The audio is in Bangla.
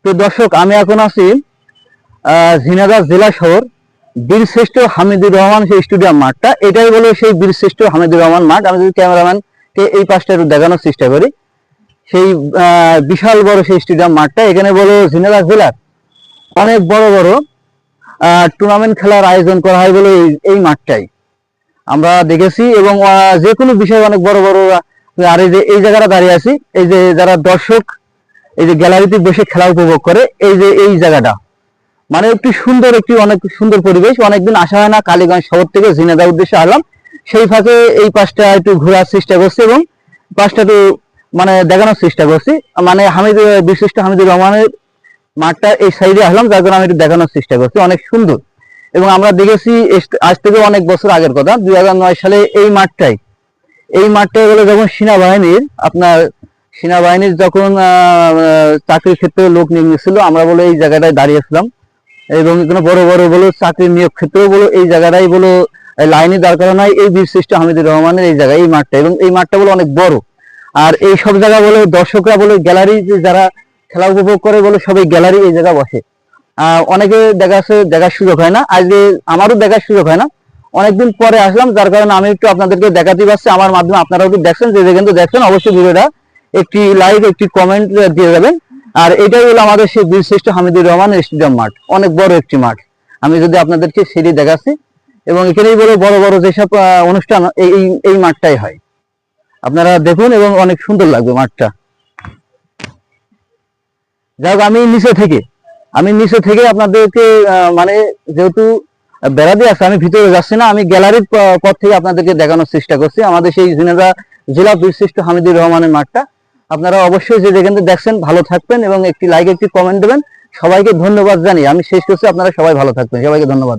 তো দর্শক, আমি এখন আছি ঝিনাইদহ জেলা শহর বীরশ্রেষ্ঠ হামিদুর রহমান সেই স্টেডিয়াম মাঠটা। এটাই বলো সেই বীরশ্রেষ্ঠ হামিদুর রহমান মাঠ। আমি যদি ক্যামেরাম্যানকে এই পাশটা একটু দেখানোর চেষ্টা করি, সেই বিশাল বড় সেই স্টেডিয়াম মাঠটা। এখানে বলো ঝিনাইদহ জেলার অনেক বড় বড় টুর্নামেন্ট খেলার আয়োজন করা হয় বলে এই মাঠটাই আমরা দেখেছি। এবং যে কোনো বিষয়ে অনেক বড় বড়, আর এই জায়গাটা দাঁড়িয়ে আছি, এই যে যারা দর্শক এই যে গ্যালারিতে বসে খেলা উপভোগ করে, এই যে এই জায়গাটা মানে একটি সুন্দর, অনেক সুন্দর পরিবেশ। অনেকদিন আসা হয় না, কালীগঞ্জ শহর থেকে ঝিনাইদহ উদ্দেশ্যে আসলাম, সেই ফাঁকে এই পাশটা একটু ঘোরার চেষ্টা করছি এবং পাশটা একটু মানে দেখানোর চেষ্টা করছি। মানে বিশিষ্ট হামিদুর রহমানের মাঠটা এই সাইডে আসলাম, যার কারণে আমি একটু দেখানোর চেষ্টা করছি। অনেক সুন্দর। এবং আমরা দেখেছি আজ থেকে অনেক বছর আগের কথা, 2009 সালে এই মাঠটাই বলে যখন সেনাবাহিনীর যখন চাকরির ক্ষেত্রে লোক নিয়োগ নিয়েছিল, আমরা বলে এই জায়গাটায় দাঁড়িয়েছিলাম। এবং এখানে বড় বড় বলো চাকরির নিয়োগ ক্ষেত্রেও বলো এই জায়গাটাই বলো লাইনে দাঁড় করানো হয়, এই বীরশ্রেষ্ঠ হামিদুর রহমানের এই জায়গায়, এই মাঠটা। এবং এই মাঠটা বলো অনেক বড়। আর এই সব জায়গা বলে দর্শকরা বলে গ্যালারি, যারা খেলা উপভোগ করে বলে সবাই গ্যালারি এই জায়গা বসে। অনেকে দেখার সুযোগ হয় না, আজকে আমারও দেখার সুযোগ হয় না, অনেকদিন পরে আসলাম, যার কারণে আমি একটু আপনাদেরকে দেখাতে পারছি। আমার মাধ্যমে আপনারাও একটু দেখছেন, যে কিন্তু দেখছেন অবশ্যই ভিডিওটা একটি লাইক, একটি কমেন্ট দিয়ে যাবেন। আর এটাই হলো আমাদের সেই বীরশ্রেষ্ঠ হামিদুর রহমান স্টেডিয়াম মাঠ, অনেক বড় একটি মাঠ। আমি যদি আপনাদেরকে সেটি দেখাচ্ছি, এবং এখানেই বড় বড় বড় যেসব অনুষ্ঠান এই মাঠটাই হয়, আপনারা দেখুন এবং অনেক সুন্দর লাগবে মাঠটা। যাই হোক, আমি নিচে থেকে আপনাদেরকে মানে যেহেতু বেড়া দিয়ে আছে, আমি ভিতরে যাচ্ছি না, আমি গ্যালারির পর থেকে আপনাদেরকে দেখানোর চেষ্টা করছি আমাদের সেই ঝিনাইদহ জেলা বীরশ্রেষ্ঠ হামিদুর রহমানের মাঠটা। আপনারা অবশ্যই যে যেখানে দেখছেন ভালো থাকবেন এবং একটি লাইক, একটি কমেন্ট দেবেন। সবাইকে ধন্যবাদ জানিয়ে আমি শেষ করছি। আপনারা সবাই ভালো থাকবেন, সবাইকে ধন্যবাদ।